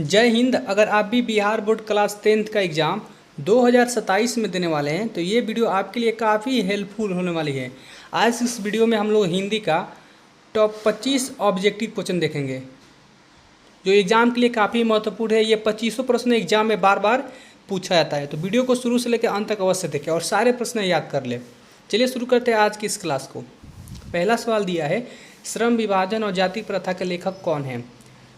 जय हिंद। अगर आप भी बिहार बोर्ड क्लास 10th का एग्ज़ाम 2027 में देने वाले हैं तो ये वीडियो आपके लिए काफ़ी हेल्पफुल होने वाली है। आज इस वीडियो में हम लोग हिंदी का टॉप 25 ऑब्जेक्टिव क्वेश्चन देखेंगे जो एग्ज़ाम के लिए काफ़ी महत्वपूर्ण है। ये 25 प्रश्न एग्जाम में बार बार पूछा जाता है, तो वीडियो को शुरू से लेकर अंत तक अवश्य देखें और सारे प्रश्न याद कर ले। चलिए शुरू करते हैं आज की इस क्लास को। पहला सवाल दिया है, श्रम विभाजन और जाति प्रथा के लेखक कौन हैं?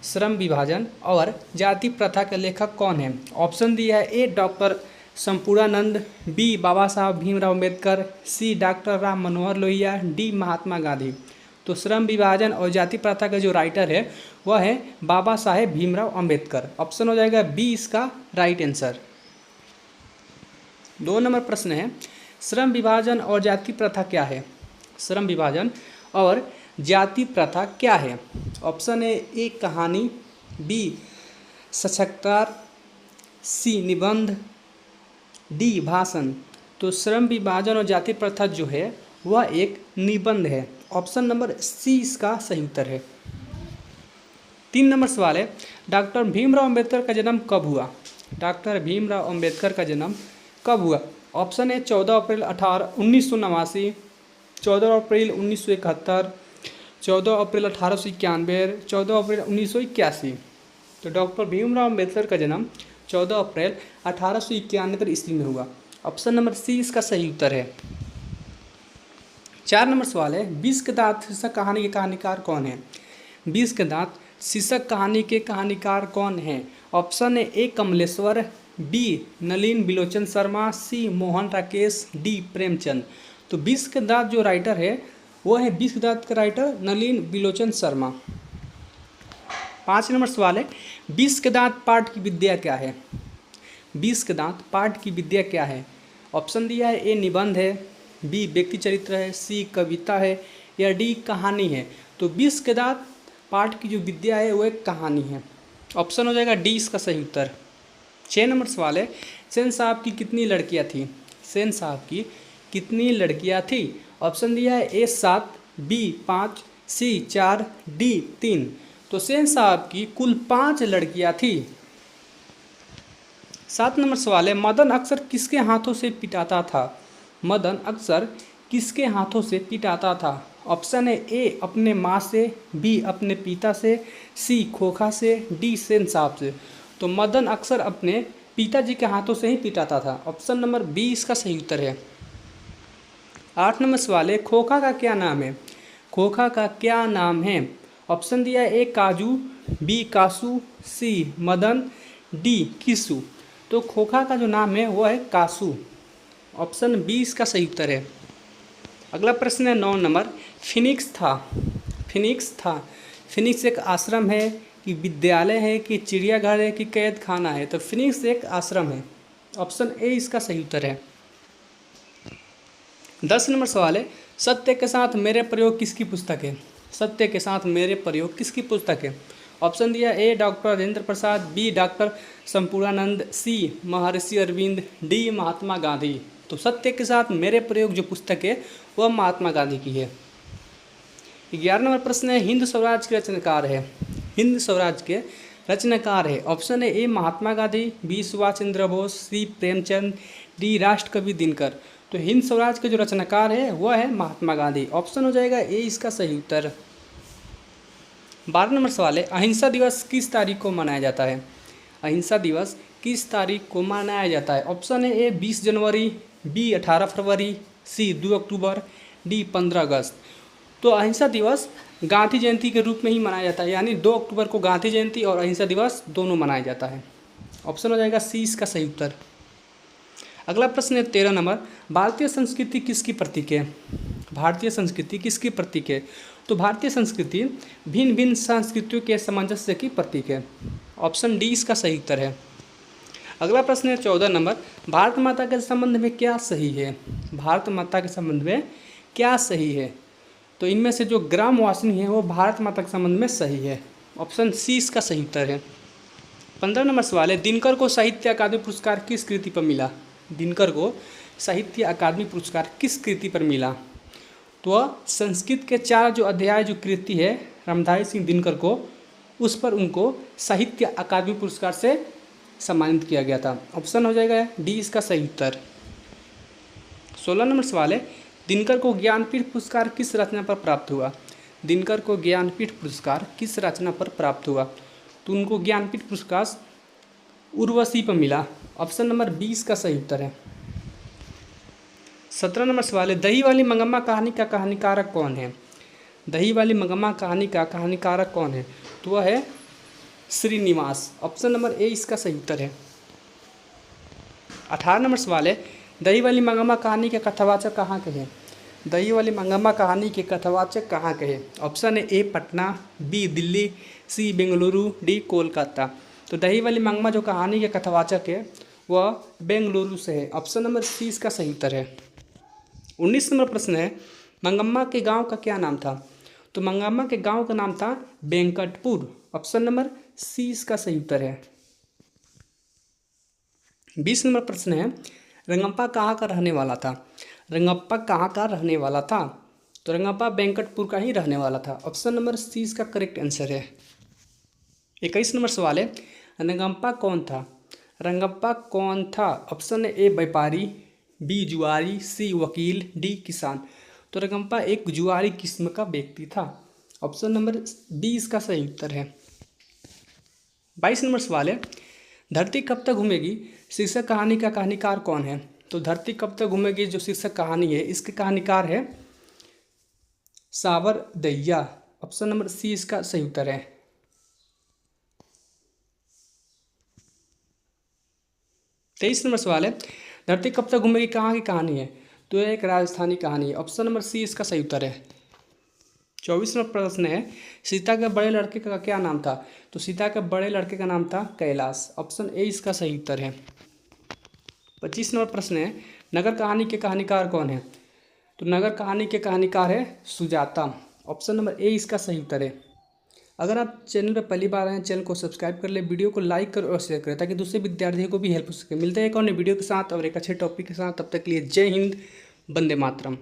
श्रम विभाजन और जाति प्रथा के लेखक कौन हैं? ऑप्शन दिया है, ए डॉक्टर संपूर्णानंद, बी बाबा साहब भीमराव अम्बेडकर, सी डॉक्टर राम मनोहर लोहिया, डी महात्मा गांधी। तो श्रम विभाजन और जाति प्रथा का जो राइटर है वह है बाबा साहेब भीमराव अम्बेडकर। ऑप्शन हो जाएगा बी इसका राइट आंसर। 2 नंबर प्रश्न है, श्रम विभाजन और जाति प्रथा क्या है? श्रम विभाजन और जाति प्रथा क्या है? ऑप्शन है, ए कहानी, बी साक्षात्कार, सी निबंध, डी भाषण। तो श्रम विभाजन और जाति प्रथा जो है वह एक निबंध है। ऑप्शन नंबर सी इसका सही उत्तर है। 3 नंबर सवाल है, डॉक्टर भीमराव अम्बेडकर का जन्म कब हुआ? डॉक्टर भीमराव अम्बेडकर का जन्म कब हुआ? ऑप्शन है 14 अप्रैल 1989, 14 अप्रैल 1971, 14 अप्रैल 1891, 14 अप्रैल 1981। तो डॉक्टर भीमराव अम्बेडकर का जन्म 14 अप्रैल 1891 ईस्वी में हुआ। ऑप्शन नंबर सी इसका सही उत्तर है। 4 नंबर सवाल है, 20 के दांत शीर्षक कहानी के कहानीकार कौन है? 20 के दांत शीर्षक कहानी के कहानीकार कौन है? ऑप्शन है, ए कमलेश्वर, बी नलिन बिलोचन शर्मा, सी मोहन राकेश, डी प्रेमचंद। तो 20 के दांत जो राइटर है वो है 20 के दांत का राइटर नलिन बिलोचन शर्मा। 5 नंबर सवाल है, 20 के दांत पाठ की विद्या क्या है? 20 के दांत पाठ की विद्या क्या है? ऑप्शन दिया है, ए निबंध है, बी व्यक्ति चरित्र है, सी कविता है या डी कहानी है। तो 20 के दांत पाठ की जो विद्या है वो एक कहानी है। ऑप्शन हो जाएगा डी इसका सही उत्तर। 6 नंबर सवाल है, सेन साहब की कितनी लड़कियां थी? सेन साहब की कितनी लड़कियां थी? ऑप्शन दिया है, ए 7, बी 5, सी 4, डी 3। तो सेन साहब की कुल 5 लड़कियां थी। 7 नंबर सवाल है, मदन अक्सर किसके हाथों से पिटाता था? मदन अक्सर किसके हाथों से पिटाता था? ऑप्शन है, ए अपने माँ से, बी अपने पिता से, सी खोखा से, डी सेन साहब से। तो मदन अक्सर अपने पिताजी के हाथों से ही पिटाता था। ऑप्शन नंबर बी इसका सही उत्तर है। 8 नंबर सवाल है, खोखा का क्या नाम है? खोखा का क्या नाम है? ऑप्शन दिया है, ए काजू, बी कासू, सी मदन, डी किसू। तो खोखा का जो नाम है वो है कासू। ऑप्शन बी इसका सही उत्तर है। अगला प्रश्न है 9 नंबर, फिनिक्स था। फिनिक्स था। फिनिक्स एक आश्रम है कि विद्यालय है कि चिड़ियाघर है कि कैद खाना है? तो फिनिक्स एक आश्रम है। ऑप्शन ए इसका सही उत्तर है। 10 नंबर सवाल है, सत्य के साथ मेरे प्रयोग किसकी पुस्तक है? सत्य के साथ मेरे प्रयोग किसकी पुस्तक है? ऑप्शन दिया, ए doctor Rajendra Prasad, B doctor Sampurnanand, सी महर्षि अरविंद, डी महात्मा गांधी। तो सत्य के साथ मेरे प्रयोग जो पुस्तक है वह महात्मा गांधी की है। 11 नंबर प्रश्न है, हिंद स्वराज के रचनाकार है। हिंद स्वराज के रचनाकार है। ऑप्शन है, ए महात्मा गांधी, बी सुभाष चंद्र बोस, सी प्रेमचंद, डी राष्ट्रकवि दिनकर। तो हिंद स्वराज के जो रचनाकार है वह है महात्मा गांधी। ऑप्शन हो जाएगा ए इसका सही उत्तर। 12 नंबर सवाल है, अहिंसा दिवस किस तारीख को मनाया जाता है? अहिंसा दिवस किस तारीख को मनाया जाता है? ऑप्शन है, ए 20 जनवरी, बी 18 फरवरी, सी 2 अक्टूबर, डी 15 अगस्त। तो अहिंसा दिवस गांधी जयंती के रूप में ही मनाया जाता है, यानी 2 अक्टूबर को गांधी जयंती और अहिंसा दिवस दोनों मनाया जाता है। ऑप्शन हो जाएगा सी इसका सही उत्तर। अगला प्रश्न है 13 नंबर, भारतीय संस्कृति किसकी प्रतीक है? भारतीय संस्कृति किसकी प्रतीक है? तो भारतीय संस्कृति भिन्न भिन्न संस्कृतियों के सामंजस्य की प्रतीक है। ऑप्शन डी इसका सही उत्तर है। अगला प्रश्न है 14 नंबर, भारत माता के संबंध में क्या सही है? भारत माता के संबंध में क्या सही है? तो इनमें से जो ग्रामवासिनी है वो भारत माता के संबंध में सही है। ऑप्शन सी इसका सही उत्तर है। 15 नंबर सवाल है, दिनकर को साहित्य अकादमी पुरस्कार किस कृति पर मिला? दिनकर को साहित्य अकादमी पुरस्कार किस कृति पर मिला? तो संस्कृत के 4 जो अध्याय जो कृति है रामधारी सिंह दिनकर को उस पर उनको साहित्य अकादमी पुरस्कार से सम्मानित किया गया था। ऑप्शन हो जाएगा डी इसका सही उत्तर। 16 नंबर सवाल है, दिनकर को ज्ञानपीठ पुरस्कार किस रचना पर प्राप्त हुआ? दिनकर को ज्ञानपीठ पुरस्कार किस रचना पर प्राप्त हुआ? तो उनको ज्ञानपीठ पुरस्कार उर्वशी पर मिला। ऑप्शन नंबर 20 का सही उत्तर है। 17 नंबर सवाल है, दही वाली मंगम्मा कहानी का कहानीकारक कौन है? दही वाली मंगम्मा कहानी का कहानीकारक कौन है? तो वह है श्रीनिवास। ऑप्शन नंबर ए इसका सही उत्तर है। 18 नंबर सवाल है, दही वाली मंगम्मा कहानी के कथावाचक कहाँ के हैं? दही वाली मंगम्मा कहानी के कथावाचक कहाँ के हैं? ऑप्शन है ए पटना, बी दिल्ली, सी बेंगलुरु, डी कोलकाता। तो दही वाली मंगम्मा जो कहानी के कथावाचक है वह बेंगलुरु से है। ऑप्शन नंबर सी इसका सही उत्तर है। 19 नंबर प्रश्न है, मंगम्मा के गांव का क्या नाम था? तो मंगम्मा के गांव का नाम था वेंकटपुर। ऑप्शन नंबर सी इसका सही उत्तर है। 20 नंबर प्रश्न है, रंगप्पा कहाँ का रहने वाला था? रंगप्पा कहाँ का रहने वाला था? तो रंगप्पा वेंकटपुर का ही रहने वाला था। ऑप्शन नंबर सी इसका करेक्ट आंसर है। 21 नंबर सवाल है, रंगप्पा कौन था? रंगप्पा कौन था? ऑप्शन ए व्यापारी, बी जुआरी, सी वकील, डी किसान। तो रंगप्पा एक जुआरी किस्म का व्यक्ति था। ऑप्शन नंबर बी इसका सही उत्तर है। 22 नंबर सवाल है, धरती कब तक घूमेगी शीर्षक कहानी का कहानीकार कौन है? तो धरती कब तक घूमेगी जो शीर्षक कहानी है इसके कहानीकार है सावर दैया। ऑप्शन नंबर सी इसका सही उत्तर है। 23 नंबर सवाल है, धरती कब तक घूमेगी कहाँ की कहानी है? तो यह एक राजस्थानी कहानी है। ऑप्शन नंबर सी इसका सही उत्तर है। 24 नंबर प्रश्न है, सीता के बड़े लड़के का क्या नाम था? तो सीता के बड़े लड़के का नाम था कैलाश। ऑप्शन ए इसका सही उत्तर है। 25 नंबर प्रश्न है, नगर कहानी के कहानीकार कौन है? तो नगर कहानी के कहानीकार है सुजाता। ऑप्शन नंबर ए इसका सही उत्तर है। अगर आप चैनल पर पहली बार आए हैं, चैनल को सब्सक्राइब कर ले, वीडियो को लाइक करो और शेयर करें ताकि दूसरे विद्यार्थियों को भी हेल्प हो सके। मिलते हैं एक और नए वीडियो के साथ और एक अच्छे टॉपिक के साथ। तब तक के लिए जय हिंद, वंदे मातरम।